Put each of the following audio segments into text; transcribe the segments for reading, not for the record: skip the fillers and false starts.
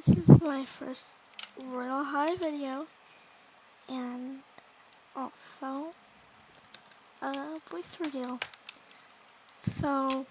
This is my first real high video, and also a voice reveal. So,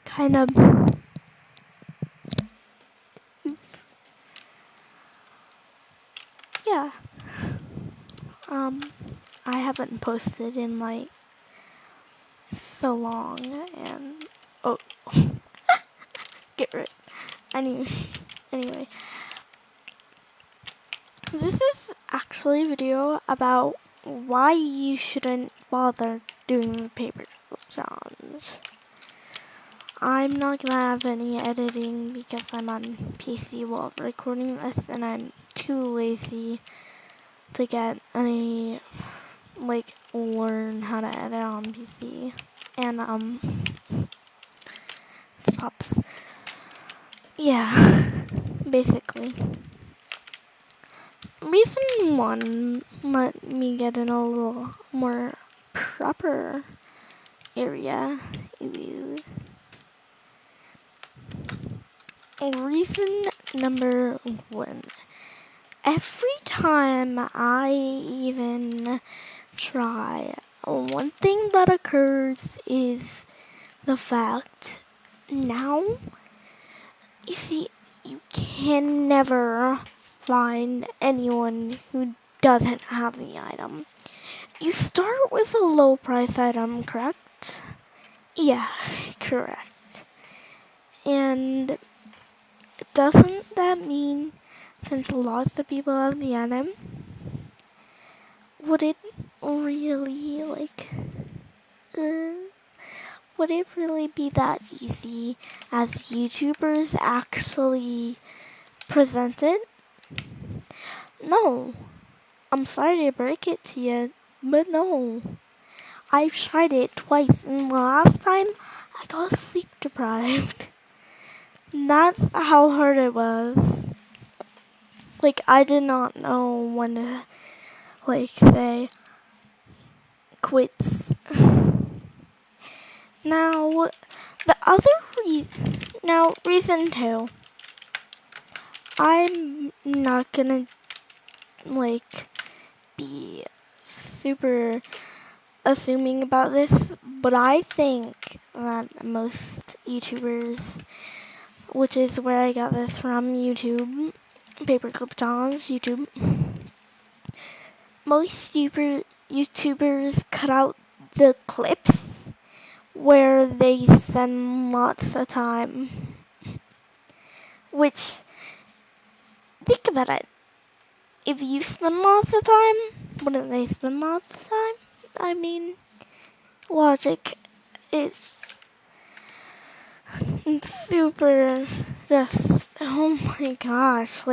kind of, yeah. I haven't posted in like so long, and oh, get rid. Anyway, this is actually a video about why you shouldn't bother doing the paper challenge. I'm not gonna have any editing because I'm on PC while recording this, and I'm too lazy to get any, learn how to edit on PC. And, stops. Yeah, basically. Reason one, let me get in a little more proper area. Reason number one. Every time I even try, one thing that occurs is the fact now, you see, you can never find anyone who doesn't have the item. You start with a low price item, correct? Yeah, correct. And doesn't that mean, since lots of people have the item, would it really, would it really be that easy as YouTubers actually present it? No. I'm sorry to break it to you, but no. I've tried it twice, and the last time I got sleep deprived. That's how hard it was. I did not know when to, say, quits. Now, the other reason two. I'm not gonna, be super assuming about this, but I think that most YouTubers, which is where I got this from, YouTube, paperclip challenge, YouTube, most YouTubers cut out the clips where they spend lots of time, which, think about it. If you spend lots of time, wouldn't they spend lots of time? I mean, logic is super just, oh my gosh,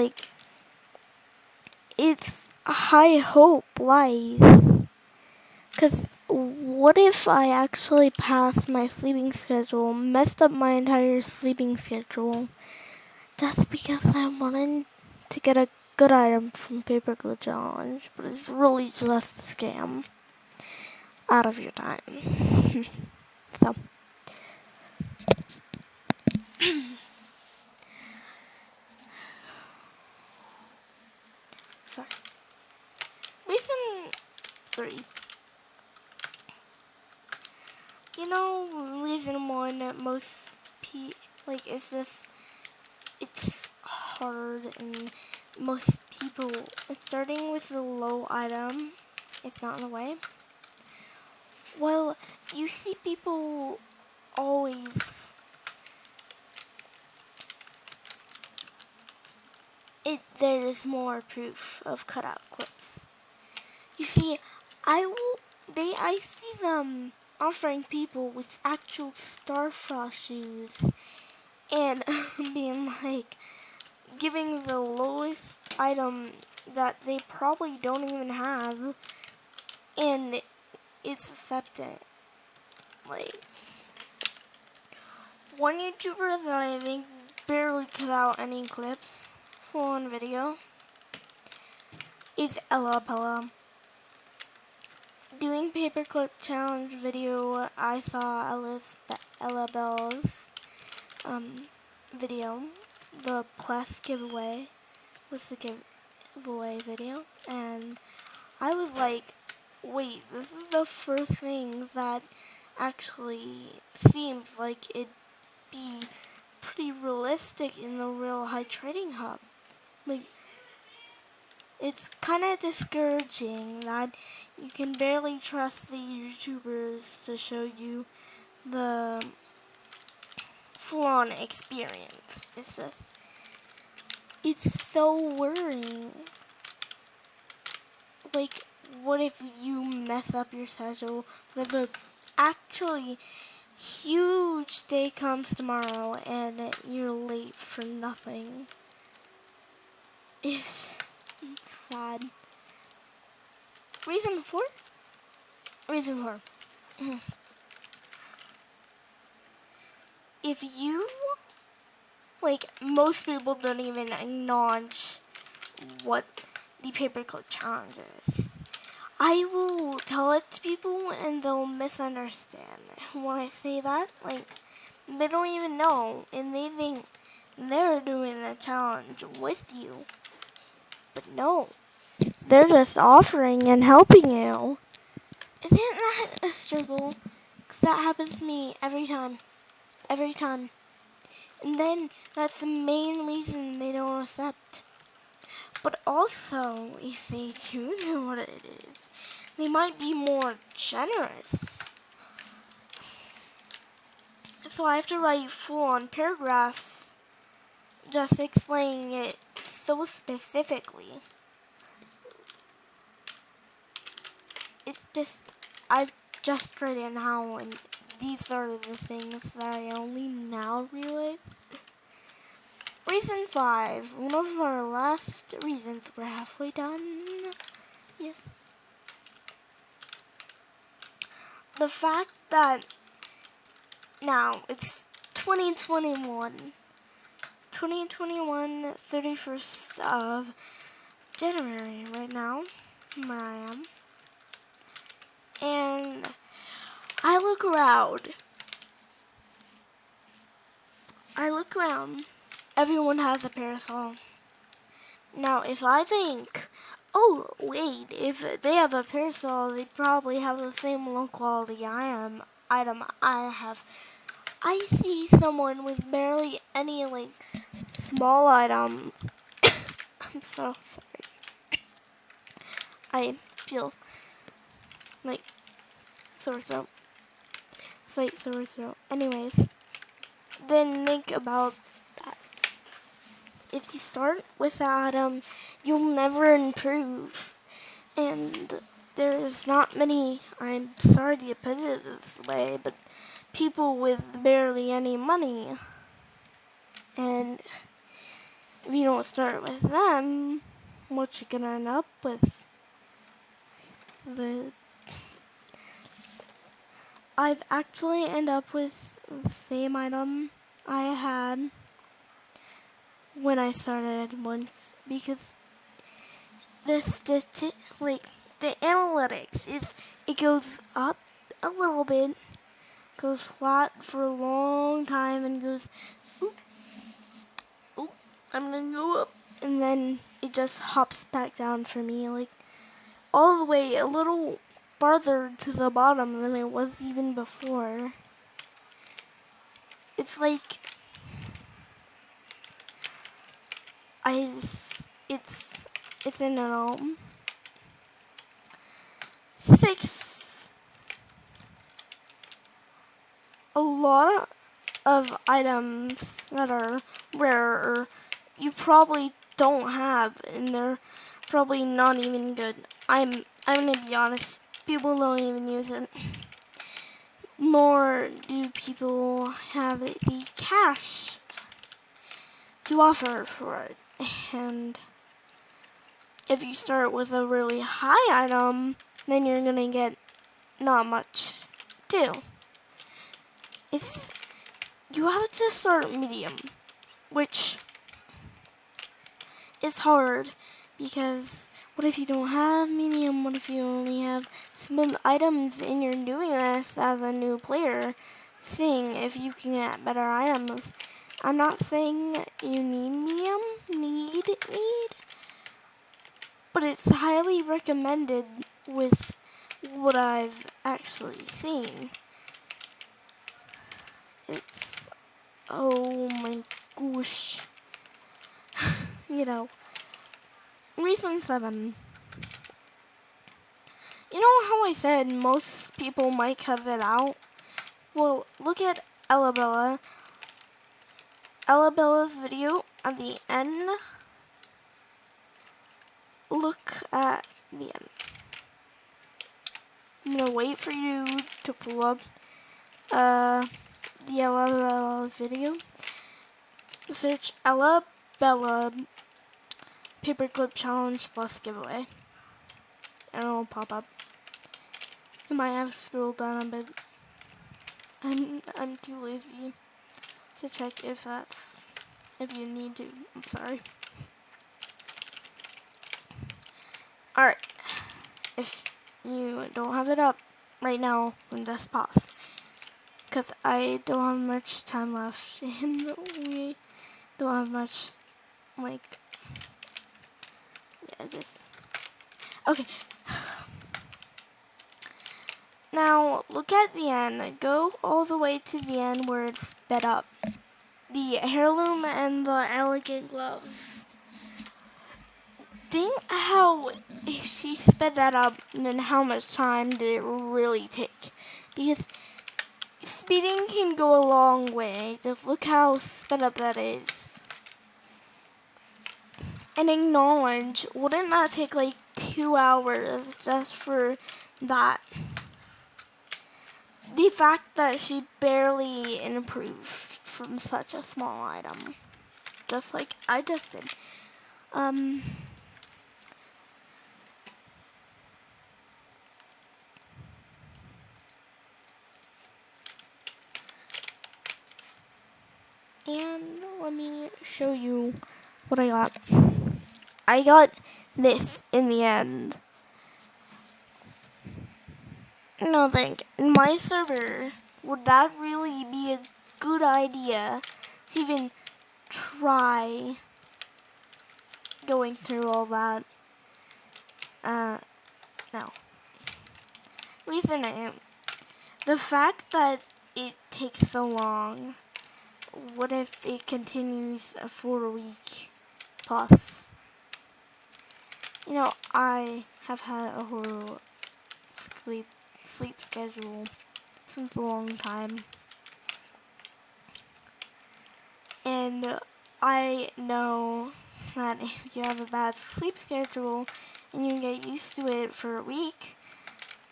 it's high hope lies. Because what if I actually passed my sleeping schedule, messed up my entire sleeping schedule, just because I wanted to get a good item from Paperclip Challenge, but it's really just a scam out of your time. So, sorry. Reason 3. Reason 1, most it's just, it's hard, and most people, starting with the low item, it's not in the way. Well, you see people always, there's more proof of cutout clips. You see, I see them offering people with actual Starfrost shoes, and being giving the lowest item that they probably don't even have, and it's accepted. One YouTuber that I think barely cut out any clips for one video is Ella Pella. Doing paperclip challenge video, I saw Ella Bell's video, the plus giveaway was the giveaway video, and I was like, wait, this is the first thing that actually seems like it'd be pretty realistic in the real high trading hub. Like, it's kind of discouraging that you can barely trust the YouTubers to show you the full-on experience. It's so worrying. Like, what if you mess up your schedule? What if a actually huge day comes tomorrow and you're late for nothing? It's sad. Reason 4? Reason 4. If you, like, most people don't even acknowledge what the paperclip challenge is. I will tell it to people and they'll misunderstand when I say that. Like, they don't even know and they think they're doing the challenge with you. But no, they're just offering and helping you. Isn't that a struggle? Because that happens to me every time. Every time. And then that's the main reason they don't accept. But also, if they do know what it is, they might be more generous. So I have to write full-on paragraphs just explaining it so specifically. It's just, I've just written how, and these are the things that I only now realize. Reason 5, one of our last reasons. We're halfway done. Yes. The fact that now it's 2021. 2021, 31st of January right now, where I am. And I look around. Everyone has a parasol. Now, if I think, oh, wait, if they have a parasol, they probably have the same low quality item I have. I see someone with barely any, like, small items. I'm so sorry. I feel like sore throat. Slight sore throat. Anyways, then think about that. If you start with that item, you'll never improve. And there's not many, I'm sorry to put it this way, but people with barely any money. And if you don't start with them, what you gonna end up with? I've actually ended up with the same item I had when I started once, because the analytics it goes up a little bit, goes flat for a long time, and goes oop, oop, I'm gonna go up, and then it just hops back down for me, like all the way a little farther to the bottom than it was even before. It's like it's in 6. A lot of items that are rare you probably don't have, and they're probably not even good. I'm gonna be honest, people don't even use it. Nor do people have the cash to offer for it. And if you start with a really high item, then you're gonna get not much too. You have to start medium, which is hard, because what if you don't have medium? What if you only have some items and you're doing this as a new player? seeing if you can get better items. I'm not saying you need, but it's highly recommended with what I've actually seen. It's, oh my gosh. You know, reason 7. You know how I said most people might cut it out? Well, look at Ella Bella's video at the end. Look at the end. I'm gonna wait for you to pull up the Ella Bella video. Search Ella Bella paperclip challenge plus giveaway, and it'll pop up. You might have to scroll down a bit. I'm too lazy to check if you need to. I'm sorry. Alright. If you don't have it up right now, then just pause. Because I don't have much time left and we don't have much, like, yeah, just, okay. Now, look at the end. Go all the way to the end where it's sped up. The heirloom and the elegant gloves. Think how she sped that up and how much time did it really take. Because speeding can go a long way. Just look how sped up that is. And acknowledge, wouldn't that take like 2 hours just for that? The fact that she barely improved from such a small item. Just like I just did. And let me show you what I got. I got this in the end. No, in my server, would that really be a good idea to even try going through all that? No. Reason I am. The fact that it takes so long, what if it continues for a week plus? You know, I have had a horrible sleep schedule since a long time. And I know that if you have a bad sleep schedule and you get used to it for a week,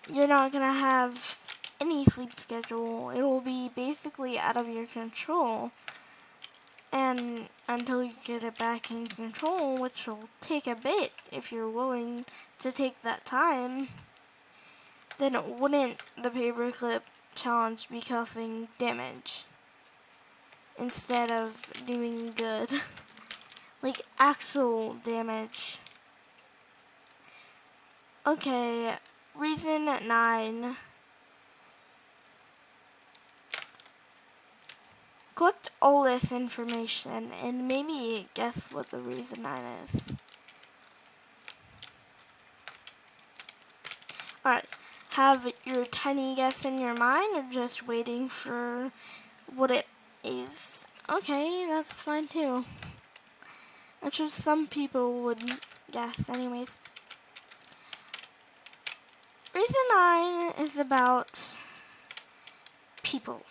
you're not gonna have any sleep schedule. It will be basically out of your control. And until you get it back in control, which will take a bit if you're willing to take that time, then wouldn't the paperclip challenge be causing damage instead of doing good? Like actual damage. Okay, reason 9. Collect all this information and maybe guess what the reason 9 is. Alright, have your tiny guess in your mind or just waiting for what it is? Okay, that's fine too. I'm sure some people would guess anyways. Reason 9 is about people.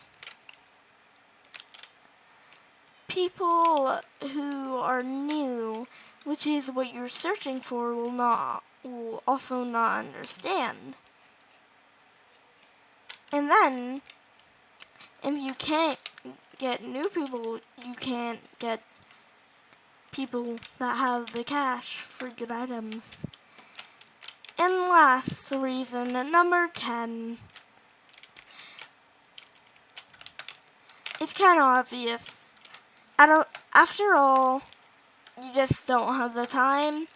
People who are new, which is what you're searching for, will also not understand. And then, if you can't get new people, you can't get people that have the cash for good items. And last reason, number 10. It's kind of obvious. After all, you just don't have the time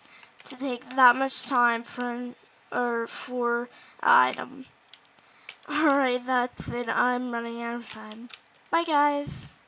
to take that much time for an item. Alright, that's it. I'm running out of time. Bye, guys.